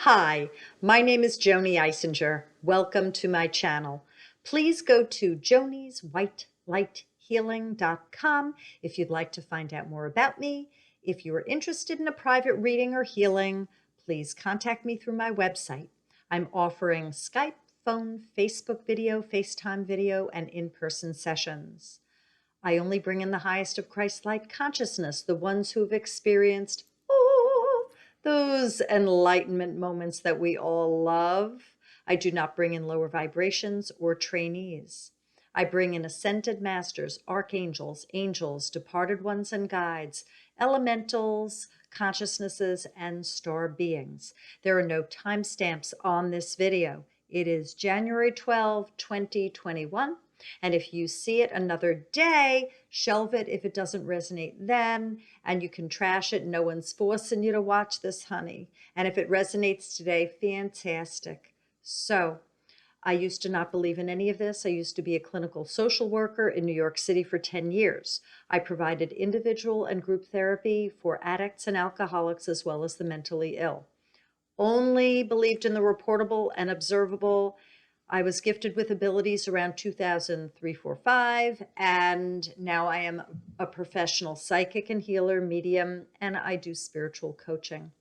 Hi, my name is Joanie Eisinger. Welcome to my channel. Please go to jonieswhitelightshealing.com if you'd like to find out more about me. If you are interested in a private reading or healing, please contact me through my website. I'm offering Skype, phone, Facebook video, FaceTime video, and in-person sessions. I only bring in the highest of Christ-like consciousness, the ones who have experienced those enlightenment moments that we all love. I do not bring in lower vibrations or trainees. I bring in ascended masters, archangels, angels, departed ones and guides, elementals, consciousnesses, and star beings. There are no timestamps on this video. It is January 12, 2021. And if you see it another day, shelve it if it doesn't resonate then, and you can trash it. No one's forcing you to watch this, honey. And if it resonates today, fantastic. So I used to not believe in any of this. I used to be a clinical social worker in New York City for 10 years. I provided individual and group therapy for addicts and alcoholics, as well as the mentally ill. Only believed in the reportable and observable. I was gifted with abilities around 2003, 4, 5, and now I am a professional psychic and healer, medium, and I do spiritual coaching.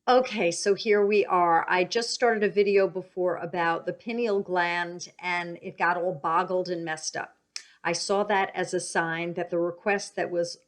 Okay, so here we are. I just started a video before about the pineal gland, and it got all boggled and messed up. I saw that as a sign that the request that was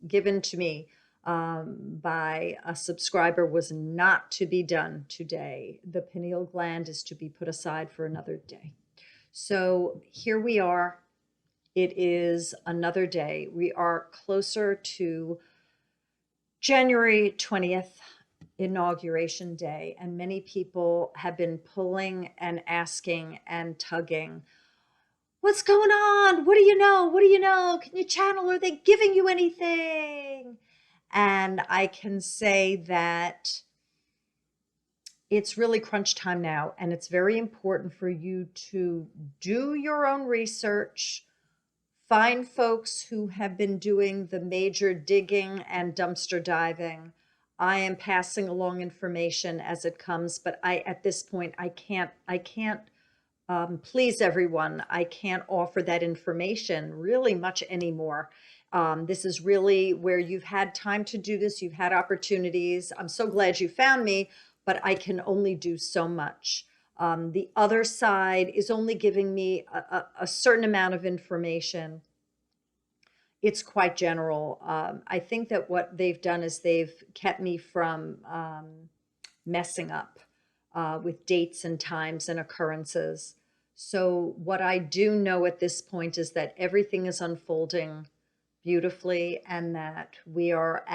given to me by a subscriber was not to be done today. The pineal gland is to be put aside for another day. So here we are. It is another day. We are closer to January 20th, Inauguration Day, and many people have been pulling and asking and tugging. What's going on? What do you know? What do you know? Can you channel? Are they giving you anything? And I can say that it's really crunch time now, and it's very important for you to do your own research, find folks who have been doing the major digging and dumpster diving. I am passing along information as it comes, but at this point, I can't please everyone. I can't offer that information really much anymore. This is really where you've had time to do this. You've had opportunities. I'm so glad you found me, but I can only do so much. The other side is only giving me a certain amount of information. It's quite general. I think that what they've done is they've kept me from messing up with dates and times and occurrences. So what I do know at this point is that everything is unfolding beautifully, and that we are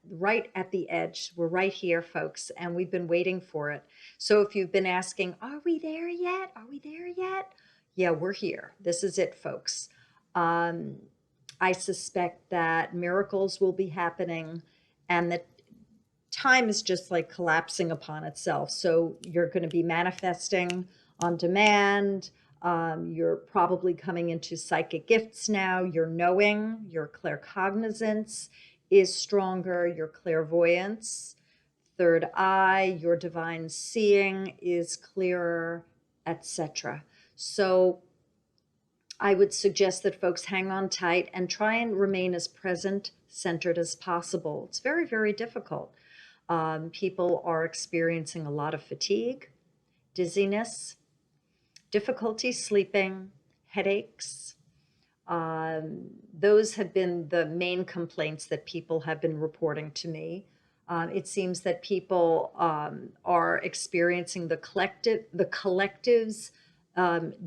right at the edge. We're right here, folks, and we've been waiting for it. So if you've been asking, are we there yet? Are we there yet? Yeah, we're here. This is it, folks. I suspect that miracles will be happening, and that time is just like collapsing upon itself. So you're going to be manifesting on demand. You're probably coming into psychic gifts now. Your knowing, your claircognizance is stronger. Your clairvoyance, third eye, your divine seeing is clearer, etc. So I would suggest that folks hang on tight and try and remain as present, centered as possible. It's very, very difficult. People are experiencing a lot of fatigue, dizziness, difficulty sleeping, headaches. Those have been the main complaints that people have been reporting to me. It seems that people are experiencing the collective's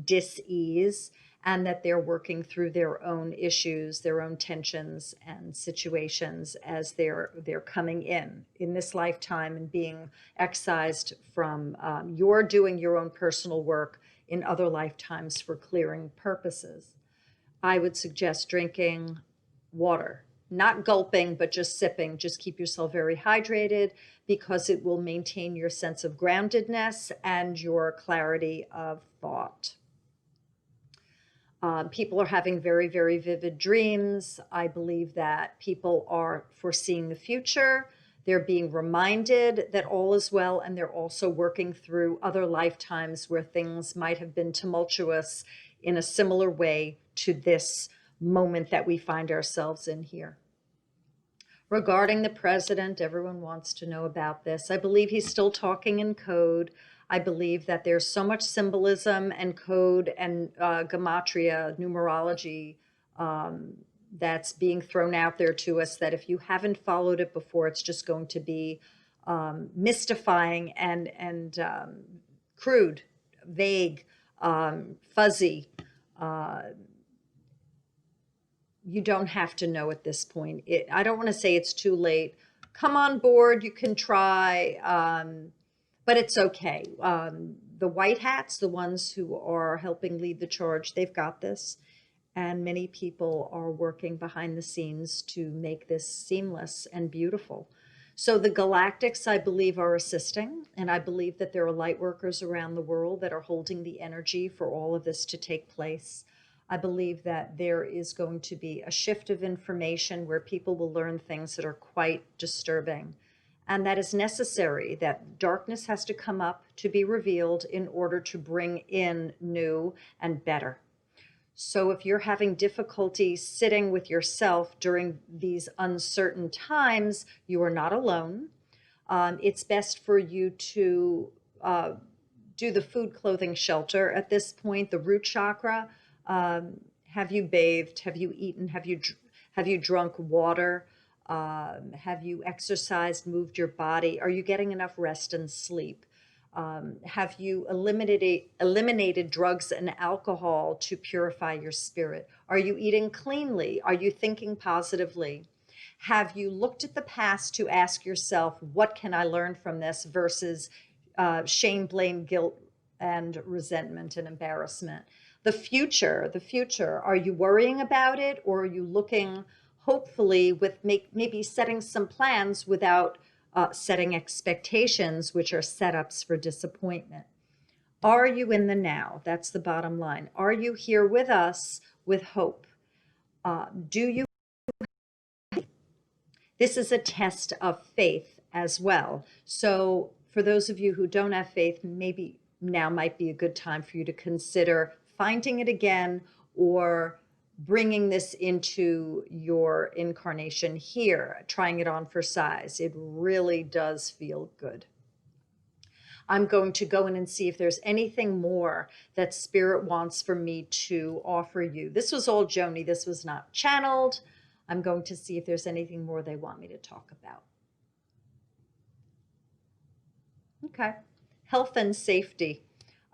dis-ease, and that they're working through their own issues, their own tensions and situations as they're coming in this lifetime and being excised from your doing your own personal work in other lifetimes for clearing purposes. I would suggest drinking water, not gulping, but just sipping. Just keep yourself very hydrated, because it will maintain your sense of groundedness and your clarity of thought. People are having very, very vivid dreams. I believe that people are foreseeing the future. They're being reminded that all is well, and they're also working through other lifetimes where things might have been tumultuous in a similar way to this moment that we find ourselves in here. Regarding the president, everyone wants to know about this. I believe he's still talking in code. I believe that there's so much symbolism and code and gematria, numerology, that's being thrown out there to us that if you haven't followed it before, it's just going to be mystifying and crude, vague, fuzzy. You don't have to know at this point. I don't want to say it's too late. Come on board, you can try, but it's okay. The white hats, the ones who are helping lead the charge, they've got this. And many people are working behind the scenes to make this seamless and beautiful. So the galactics, I believe, are assisting. And I believe that there are light workers around the world that are holding the energy for all of this to take place. I believe that there is going to be a shift of information where people will learn things that are quite disturbing. And that is necessary, that darkness has to come up to be revealed in order to bring in new and better. So if you're having difficulty sitting with yourself during these uncertain times, you are not alone. It's best for you to do the food, clothing, shelter at this point, the root chakra. Have you bathed? Have you eaten? Have you drunk water? Have you exercised, moved your body? Are you getting enough rest and sleep? Have you eliminated drugs and alcohol to purify your spirit? Are you eating cleanly? Are you thinking positively? Have you looked at the past to ask yourself, what can I learn from this versus shame, blame, guilt, and resentment and embarrassment? The future, are you worrying about it, or are you looking hopefully with maybe setting some plans without setting expectations, which are setups for disappointment? Are you in the now? That's the bottom line. Are you here with us with hope? Do you? This is a test of faith as well. So for those of you who don't have faith, maybe now might be a good time for you to consider finding it again or bringing this into your incarnation here, trying it on for size. It really does feel good. I'm going to go in and see if there's anything more that Spirit wants for me to offer you. This was all Joanie. This was not channeled. I'm going to see if there's anything more they want me to talk about. Okay. Health and safety.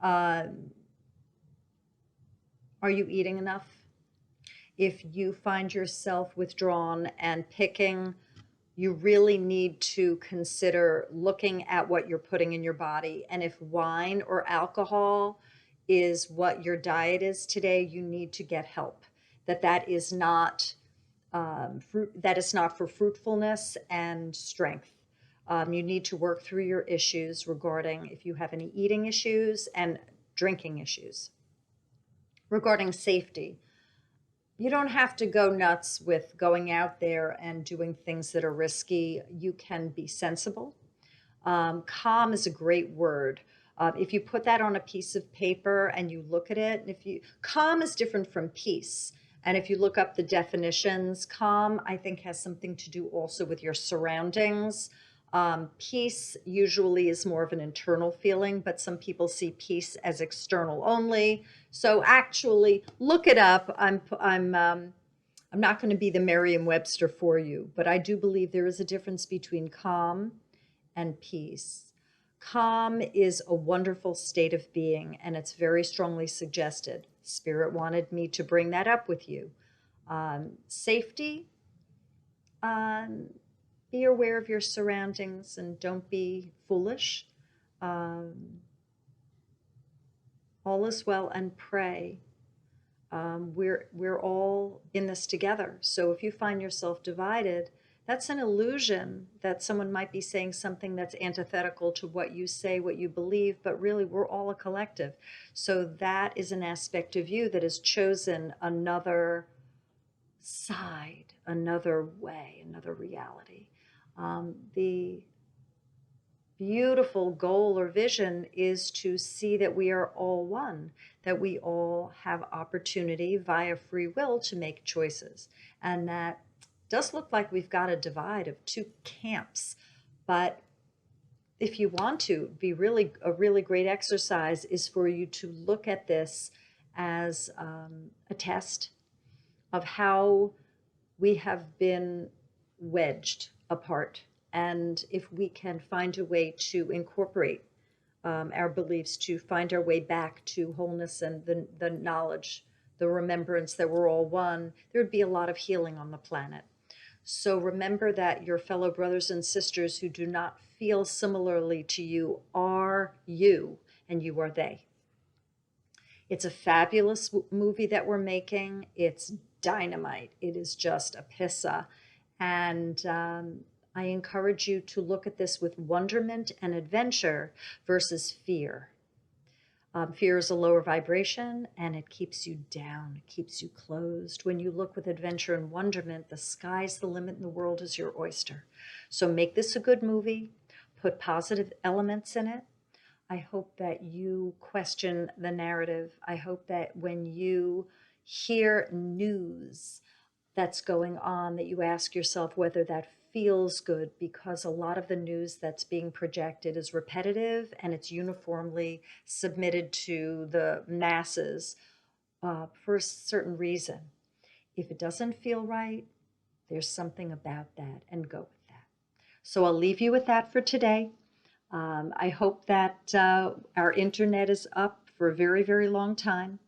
Are you eating enough? If you find yourself withdrawn and picking, you really need to consider looking at what you're putting in your body. And if wine or alcohol is what your diet is today, you need to get help. That is not that is not for fruitfulness and strength. You need to work through your issues regarding if you have any eating issues and drinking issues. Regarding safety, you don't have to go nuts with going out there and doing things that are risky. You can be sensible. Calm is a great word. If you put that on a piece of paper and you look at it, calm is different from peace. And if you look up the definitions, calm, I think, has something to do also with your surroundings. Peace usually is more of an internal feeling, but some people see peace as external only. So actually, look it up. I'm not going to be the Merriam-Webster for you, but I do believe there is a difference between calm and peace. Calm is a wonderful state of being, and it's very strongly suggested. Spirit wanted me to bring that up with you. Safety. Be aware of your surroundings and don't be foolish. All is well, and pray. We're all in this together. So if you find yourself divided, that's an illusion that someone might be saying something that's antithetical to what you say, what you believe, but really we're all a collective. So that is an aspect of you that has chosen another side, another way, another reality. The beautiful goal or vision is to see that we are all one, that we all have opportunity via free will to make choices. And that does look like we've got a divide of two camps. But if you want to, be really a really great exercise is for you to look at this as a test of how we have been wedged apart. And if we can find a way to incorporate our beliefs, to find our way back to wholeness and the knowledge, the remembrance that we're all one, there would be a lot of healing on the planet. So remember that your fellow brothers and sisters who do not feel similarly to you are you, and you are they. It's a fabulous movie that we're making. It's dynamite. It is just a pissa. And I encourage you to look at this with wonderment and adventure versus fear. Fear is a lower vibration and it keeps you down, it keeps you closed. When you look with adventure and wonderment, the sky's the limit and the world is your oyster. So make this a good movie, put positive elements in it. I hope that you question the narrative. I hope that when you hear news that's going on, that you ask yourself whether that feels good, because a lot of the news that's being projected is repetitive and it's uniformly submitted to the masses for a certain reason. If it doesn't feel right, there's something about that, and go with that. So I'll leave you with that for today. I hope that our internet is up for a very, very long time.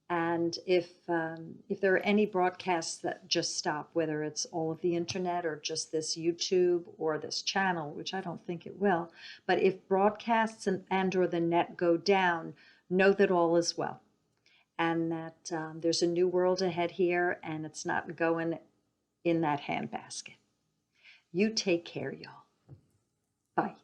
And if there are any broadcasts that just stop, whether it's all of the internet or just this YouTube or this channel, which I don't think it will, but if broadcasts and or the net go down, know that all is well, and that there's a new world ahead here, and it's not going in that handbasket. You take care, y'all. Bye.